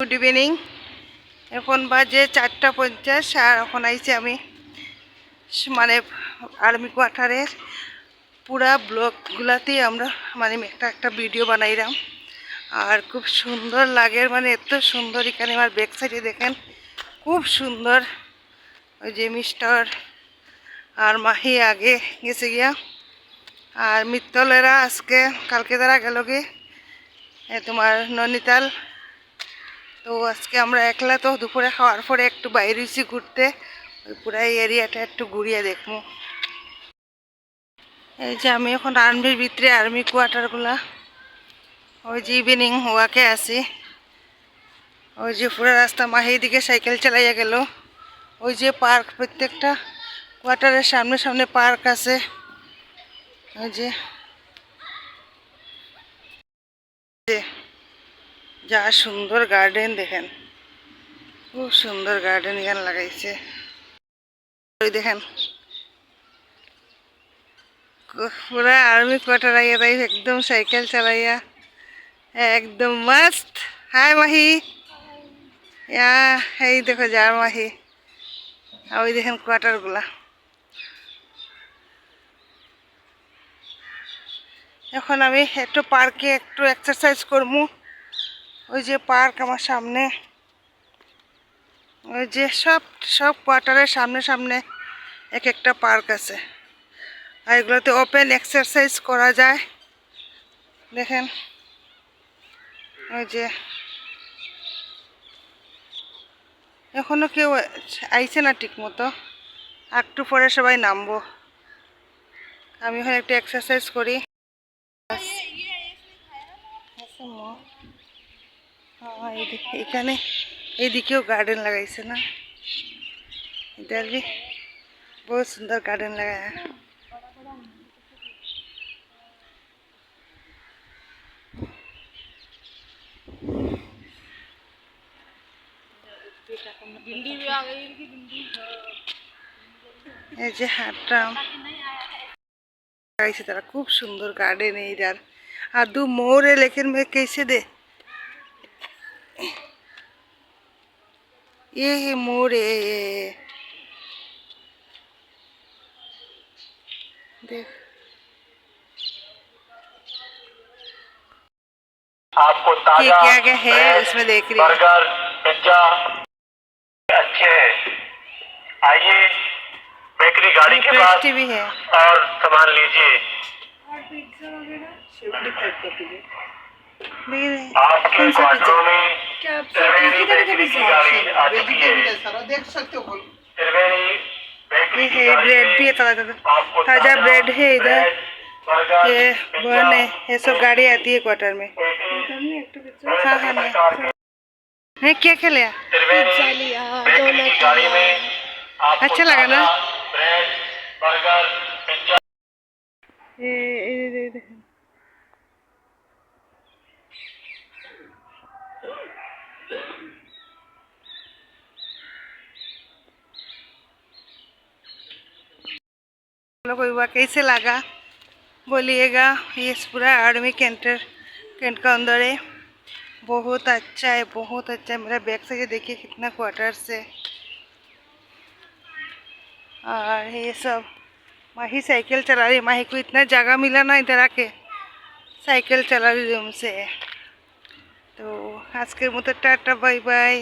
Good evening. এখন বাজে 4:50 আর এখন আইছি আমি মানে আর্মি কোয়ার্টারের পুরা ব্লকগুলাতেই আমরা মানে একটা একটা ভিডিও বানাইলাম। আর খুব সুন্দর লাগে, মানে এত সুন্দর। এখানে আমার ব্যাক সাইডে দেখেন খুব সুন্দর। ওই যে মিস্টার আর মাহি আগে গেছে গিয়া, আর মিত্তলেরা আজকে কালকে তারা গেল গিয়ে তোমার নৈনিতাল। তো আজকে আমরা একলা, তো দুপুরে খাওয়ার পরে একটু বাইরে হয়েছি ঘুরতে, ওই পুরো এরিয়াটা একটু ঘুরিয়ে দেখবো। এই যে আমি এখন আর্মির ভিতরে, আর্মি কোয়ার্টারগুলা, ওই যে ইভিনিং ওয়াকে আছি। ওই যে পুরো রাস্তা মাহি দিকে সাইকেল চালাইয়া গেল। ওই যে পার্ক, প্রত্যেকটা কোয়ার্টারের সামনে সামনে পার্ক আছে। ওই যে যা সুন্দর গার্ডেন দেখেন, খুব সুন্দর গার্ডেন এখানে লাগাইছে। ওই দেখেন পুরা আর্মি কোয়ার্টার আইয়া তাই একদম সাইকেল চালাইয়া একদম মস্ত। হাই মাহি, এই দেখো যার মাহি। ওই দেখেন কোয়ার্টারগুলা। এখন আমি একটু পার্কে একটু এক্সারসাইজ করবো। ওই যে পার্ক আমার সামনে, ওই যে সব সব কোয়ার্টারের সামনে সামনে এক একটা পার্ক আছে, আর এগুলোতে ওপেন এক্সারসাইজ করা যায়। দেখেন ওই যে এখনো কেউ আইছে না ঠিক মতো, একটু পরে সবাই নামবো। আমি এখন একটু এক্সারসাইজ করি। এখানে এইদিকেও গার্ডেন লাগাইছে না, इधर भी बहुत सुंदर गार्डन लगाया है। এই যে হাঁটলাম लगाइছে তারা, খুব সুন্দর গার্ডেন এইটার। আর দু मोर है लेकिन मैं कैसे दे, ये है मोर है, देख आपको ताजा क्या क्या है इसमें देख रही बर्गर पिज्जा अच्छे हैं। आइए बेकरी गाड़ी के पास पेस्ट्री भी है और सामान लीजिए। आपके क्वार्टरों में त्रिवेणी बेकरी की गाड़ी आ चुकी है। देख सकते हो, त्रिवेणी बेकरी की गाड़ी ब्रेड भी है, आपको ताजा ब्रेड है इधर। बर्गर ये बन है, ये सब गाड़ी आती है क्वार्टर में। हाँ हाँ नहीं क्या खेले, बेकरी की गाड़ी में आपको अच्छा लगा ना? ब्रेड बर्गर पिज्जा ये कोई हुआ कैसे लगा बोलिएगा। ये पूरा आर्मी कैंट का अंदर है, बहुत अच्छा है, बहुत अच्छा है। मेरा बैक से देखिए कितना क्वार्टर्स है। और ये सब माही साइकिल चला रही, माही को इतना जगह मिला ना इधर आके साइकिल चला रही रूम से। तो आज के मत टाटा बाय बाय।